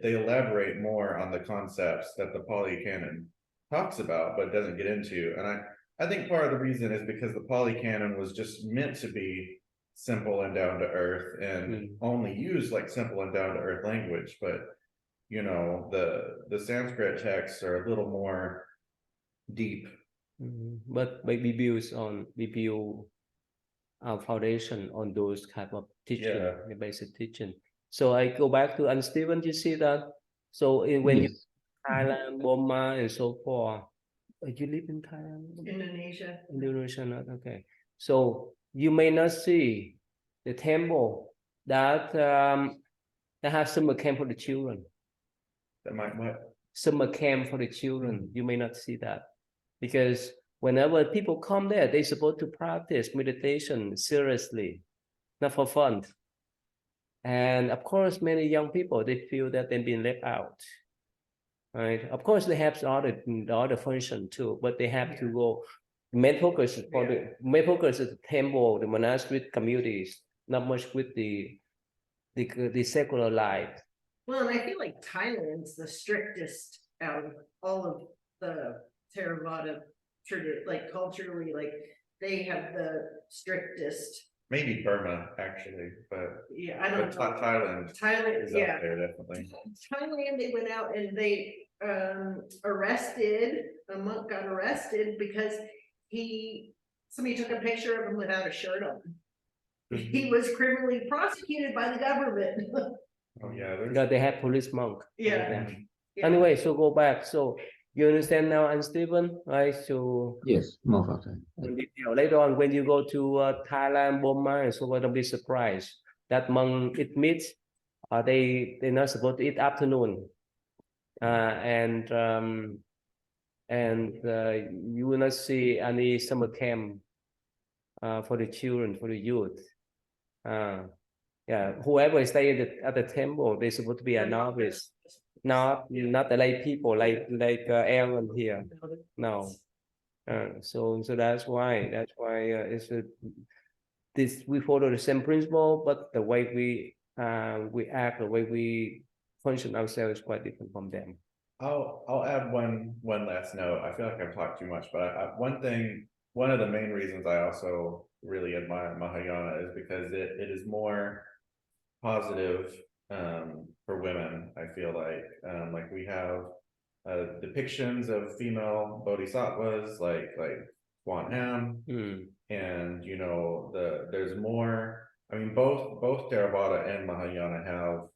elaborate more on the concepts that the Pali Canon talks about, but doesn't get into. And I think part of the reason is because the Pali Canon was just meant to be simple and down to earth, and only use like simple and down to earth language. But you know, the Sanskrit texts are a little more deep. But we build our foundation on those type of teaching, the basic teaching. So I go back to, and Stephen, you see that? So when you Thailand, Burma, and so forth, you live in Thailand? Indonesia, not okay. So you may not see the temple that that have summer camp for the children. That might what? Summer camp for the children. You may not see that, because whenever people come there, they're supposed to practice meditation seriously, not for fun. And of course, many young people, they feel that they've been left out. Right? Of course, they have the other function too, but they have to go. Main focus is the temple, the monastic communities, not much with the secular life. Well, and I feel like Thailand's the strictest out of all of the Theravada tradition, like culturally, like they have the strictest. Maybe Burma, actually, but yeah, I don't know. Thailand is up there, definitely. Thailand, they went out and they arrested a monk, got arrested because somebody took a picture of him without a shirt on. He was criminally prosecuted by the government. Oh yeah, they have police monk. Yeah. Anyway, so go back. So you understand now, and Stephen, right? So yes, more of that. Later on, when you go to Thailand, Burma, and so on, don't be surprised that monk eat meat. They're not supposed to eat afternoon, and you will not see any summer camp for the children, for the youth. Whoever is staying at the temple, they're supposed to be a novice, not the lay people like Aaron here. No. So that's why we follow the same principle, but the way we act, the way we function ourselves is quite different from them. I'll add one last note. I feel like I've talked too much, but one of the main reasons I also really admire Mahayana is because it is more positive for women. I feel like we have depictions of female bodhisattvas like Kuan Am, and you know there's more. I mean both Theravada and Mahayana have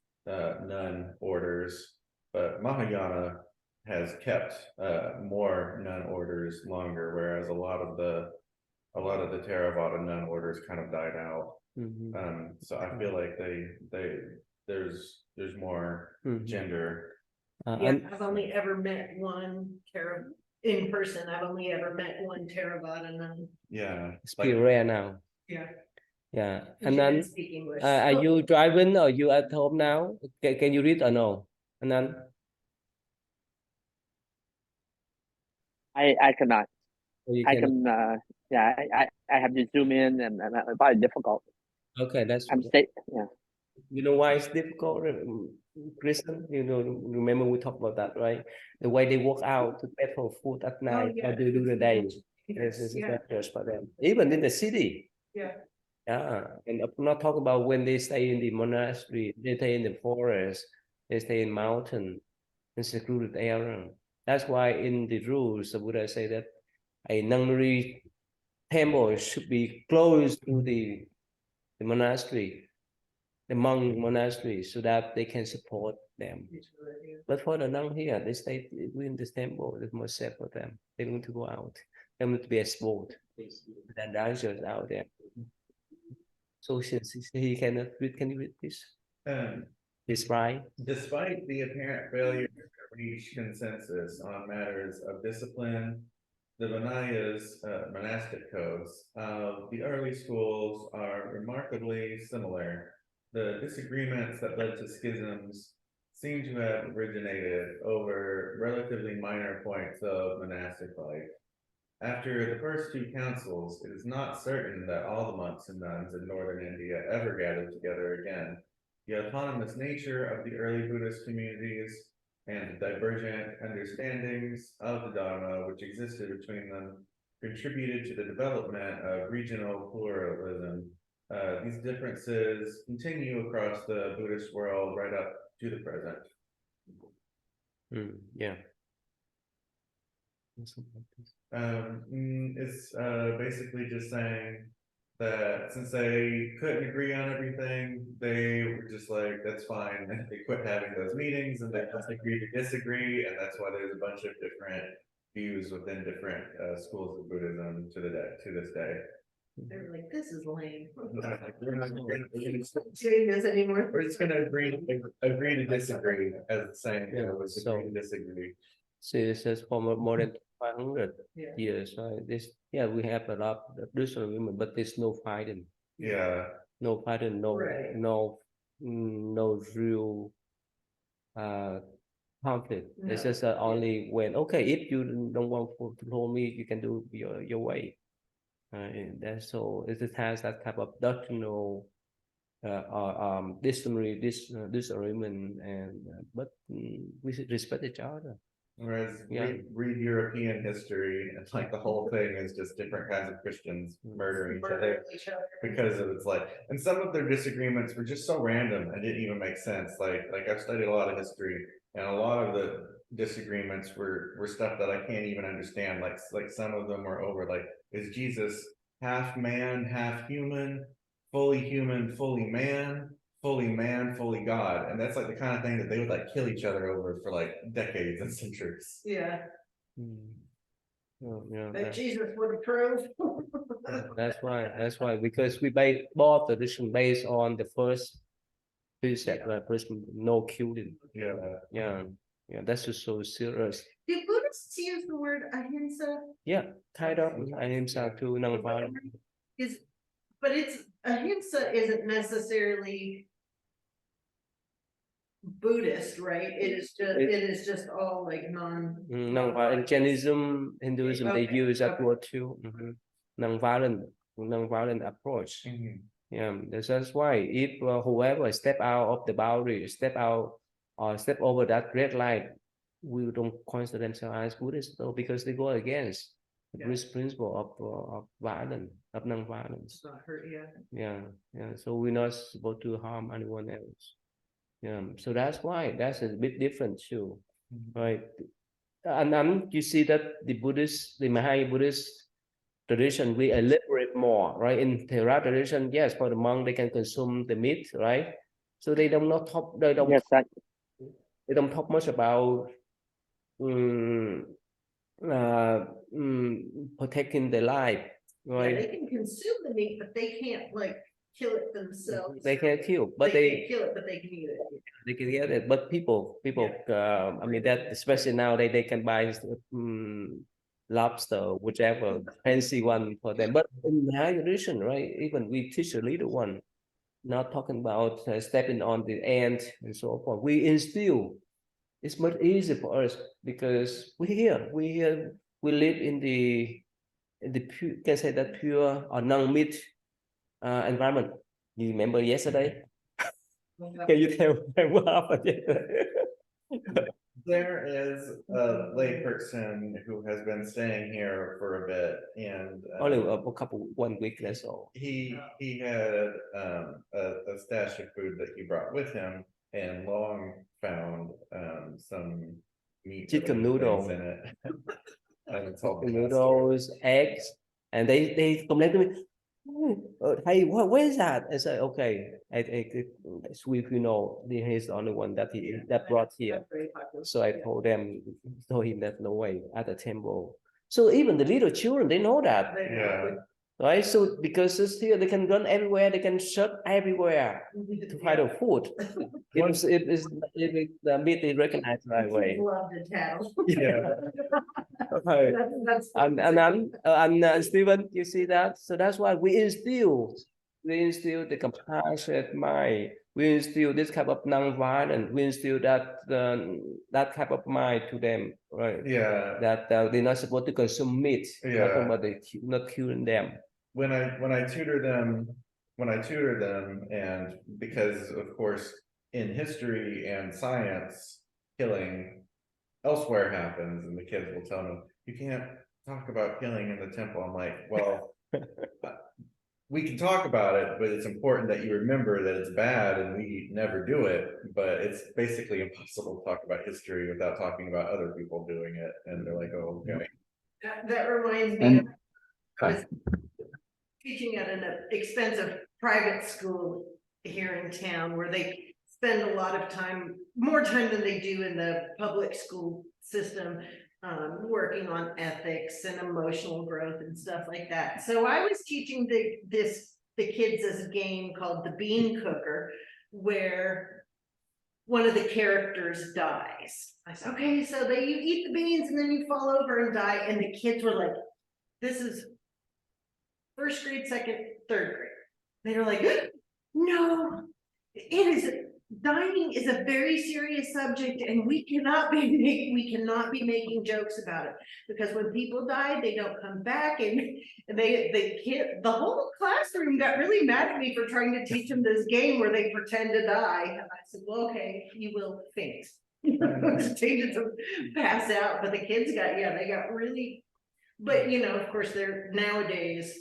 nun orders, but Mahayana has kept more nun orders longer, whereas a lot of the Theravada nun orders kind of died out. So I feel like there's more gender. Yeah, I've only ever met one in person. I've only ever met one Theravada nun. Yeah, it's pretty rare now. Yeah. Yeah, And and she then didn't speak English. are you driving or you at home now? Can you read or no? And then I cannot. you I can. yeah, I have to zoom in and probably difficult. Okay, that's. Yeah. You know why it's difficult, Kristen? You know, remember we talked about that, right? The way they walk out to pay for food at night or they do the day. It's dangerous for them. Even in the city. Yeah. Yeah, and I'm not talking about when they stay in the monastery, they stay in the forest, they stay in mountain, in secluded area. That's why in the rules, the Buddha say that a nunnery temple should be close to the monastery, the monk monastery, so that they can support them. But for the nun here, they stay within this temple. It's more safe for them. They don't need to go out. They don't need to be exposed. Then dangerous out there. So since he cannot read, can you read this? Despite the apparent failure to reach consensus on matters of discipline, the Vinaya's monastic codes of the early schools are remarkably similar. The disagreements that led to schisms seem to have originated over relatively minor points of monastic life. After the first two councils, it is not certain that all the monks and nuns in northern India ever gathered together again. The autonomous nature of the early Buddhist communities and the divergent understandings of the Dharma which existed between them contributed to the development of regional pluralism. These differences continue across the Buddhist world right up to the present. Yeah. It's basically just saying that since they couldn't agree on everything, they were just like, that's fine. And they quit having those meetings and they just agree to disagree. And that's why there's a bunch of different views within different schools of Buddhism to this day. They were like, this is lame. We're not doing this anymore. We're just gonna agree to disagree, as saying, Yeah, agree to disagree. So it says for more than 500 years, right? We have a lot of disagreement, but there's no fighting. Yeah. No fighting, no real conflict. No. It's just only when, okay, if you don't want to follow me, you can do your way. And that's so it has that type of doctrinal disagreement, and but we should respect each other. Whereas read European history, and like the whole thing is just different kinds of Christians murdering each other because it's like, and some of their disagreements were just so random and didn't even make sense. Like I've studied a lot of history, and a lot of the disagreements were stuff that I can't even understand. Like some of them were over like, is Jesus half man, half human, fully fully man, fully God? And that's like the kind of thing that they would like kill each other over for like decades and centuries. Yeah. That Jesus would approve. That's why, because we base both the tradition based on the first precept, right? First, no killing. Yeah, that's just so serious. Do Buddhists use the word ahimsa? Yeah, kind of ahimsa too, non-violence. But it's ahimsa isn't necessarily Buddhist, right? It is just all like non-violent. Jainism, Hinduism, they use that word too. Non-violent approach. Yeah, that's why if whoever step out of the boundary, step out or step over that red light, we don't consider themselves as Buddhists though, because they go against the Buddhist principle of violence, of non-violence. Not hurt, Yeah. So we're not supposed to harm anyone else. Yeah. So that's why that's a bit different too, right? And then you see that the Mahayana Buddhist tradition, we elaborate more, right? In Theravada tradition, yes, for the monk they can consume the meat, right? So they don't not talk. They don't. Yes, They don't talk much about protecting the life, Yeah, right? they can consume the meat, but they can't like kill it themselves. They can't kill, but They can't kill it, but they can eat it. they can get it. But people, I mean that especially now they can buy lobster, whichever fancy one for them. But in high tradition, right? Even we teach a little one, not talking about stepping on the ant and so forth. We instill. It's much easier for us because we live in the pure, can say that pure or non-meat environment. You remember yesterday? Can you tell me what happened yesterday? There is a layperson who has been staying here for a bit, and Only a couple, 1 week, that's all. he had a stash of food that he brought with him, and Long found some meat Chicken related noodle. things in it. And it's all Chicken noodles, eggs, and they complain to me, hey, where is that? I said, okay, sweet, he's the only one that brought here. So I told him that no way at the temple. So even the little children, they know that, Yeah. right? So because it's here, they can run everywhere, they can search everywhere to find the food. If the meat is recognized right away. Love to tell. Yeah. Okay. That's And Stephen, you see that? So that's why we instill the compassionate mind. We instill this type of non-violent. We instill that type of mind to them, right? Yeah. That they're not supposed to consume meat. Yeah. But they not killing them. When I tutor them, and because of course in history and science, killing elsewhere happens, and the kids will tell me, you can't talk about killing in the temple. I'm like, well, we can talk about it, but it's important that you remember that it's bad and we never do it. But it's basically impossible to talk about history without talking about other people doing it. And they're like, oh, okay. that reminds me of, I was teaching at an expensive private school here in town where they spend a lot of time, more time than they do in the public school system, working on ethics and emotional growth and stuff like that. So I was teaching the kids this game called the Bean Cooker, where one of the characters dies. I said, okay, so you eat the beans and then you fall over and die. And the kids were like, this is first grade, second, third grade. They were like, no, dying is a very serious subject, and we cannot be making jokes about it, because when people die, they don't come back, and they can't. The whole classroom got really mad at me for trying to teach them this game where they pretend to die. And I said, well, okay, you will faint. Change it to pass out, but the kids they got really. But of course, nowadays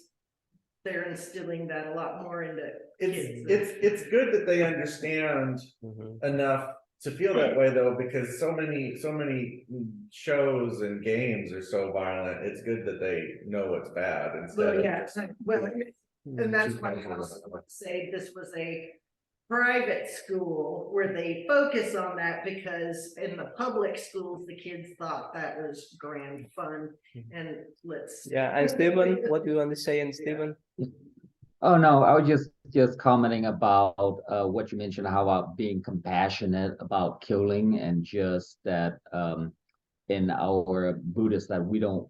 they're instilling that a lot more into kids. It's good that they understand enough to feel that way, though, because so many shows and games are so violent. It's good that they know it's bad instead of and that's why I also want to say this was a private school where they focus on that, because in the public schools the kids thought that was grand fun. And and Stephen, what do you want to say? And Stephen? Oh no, I was just commenting about what you mentioned, how about being compassionate about killing, and just that in our Buddhist that we don't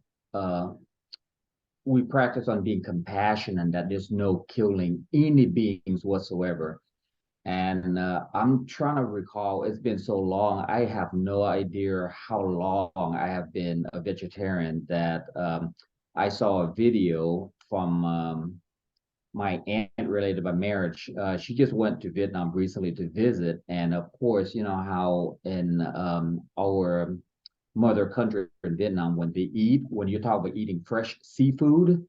we practice on being compassionate, and that there's no killing any beings whatsoever. And I'm trying to recall, it's been so long, I have no idea how long I have been a vegetarian, that I saw a video from my aunt related by marriage. She just went to Vietnam recently to visit, and of course, you know how in our mother country in Vietnam, when they eat, when you talk about eating fresh seafood,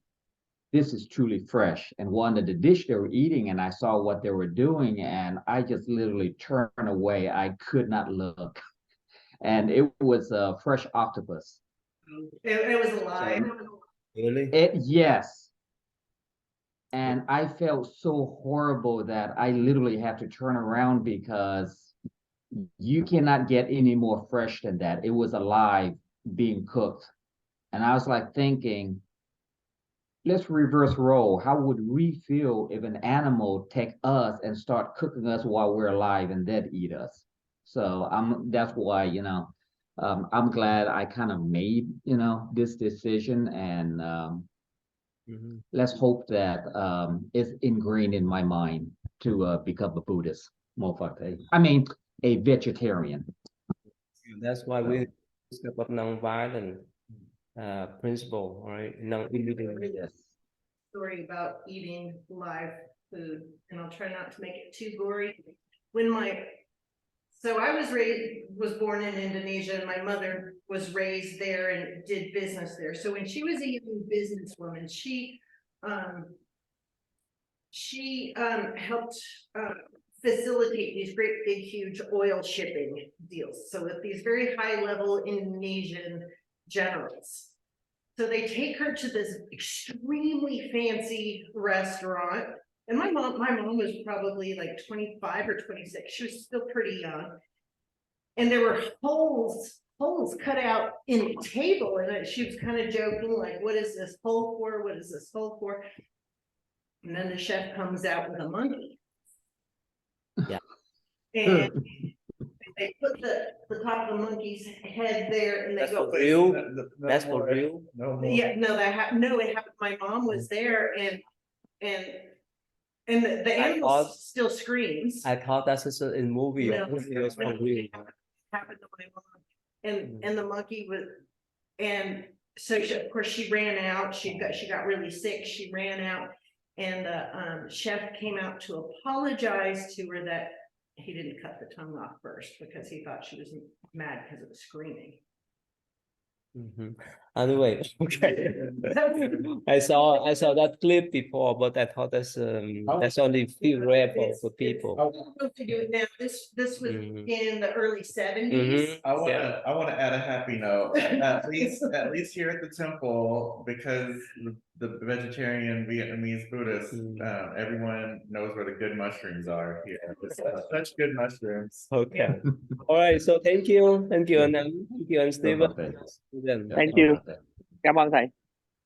this is truly fresh. And one of the dish they were eating, and I saw what they were doing, and I just literally turned away. I could not look, and it was a fresh octopus. It was alive. Really? Yes. And I felt so horrible that I literally had to turn around because you cannot get any more fresh than that. It was alive being cooked. And I was like thinking, let's reverse role. How would we feel if an animal take us and start cooking us while we're alive and then eat us? So that's why, I'm glad I kind of made, this decision, and let's hope that it's ingrained in my mind to become a Buddhist, I mean, a vegetarian. That's why we discuss about non-violent principle, right? Non-illegalism. Yes. Story about eating live food, and I'll try not to make it too gory. So I was born in Indonesia, and my mother was raised there and did business there. So when she was a young businesswoman, she helped facilitate these great big huge oil shipping deals. So with these very high level Indonesian generals. So they take her to this extremely fancy restaurant. And my mom was probably like 25 or 26. She was still pretty young. And there were holes cut out in the table. And she was kind of joking, like, what is this hole for? What is this hole for? And then the chef comes out with a monkey. Yeah. And they put the top of the monkey's head there, and they That's go. for real? That's for real? No more. Yeah, no, it happened. My mom was there, and the animal still screams. I thought that's just in movie. No, It was for real. happened to my mom, and the monkey was, and so of course she ran out. She got really sick. She ran out, and the chef came out to apologize to her that he didn't cut the tongue off first because he thought she was mad because it was screaming. Anyway, okay. I saw that clip before, but I thought that's only feel rare for people. To do it now. This was in the early 70s. I want to add a happy note. At least here at the temple, because the vegetarian Vietnamese Buddhists, everyone knows where the good mushrooms are here. Such good mushrooms. Okay. All right. So thank you, Anand. Thank you, and Steven. Thank you. Cảm ơn thầy.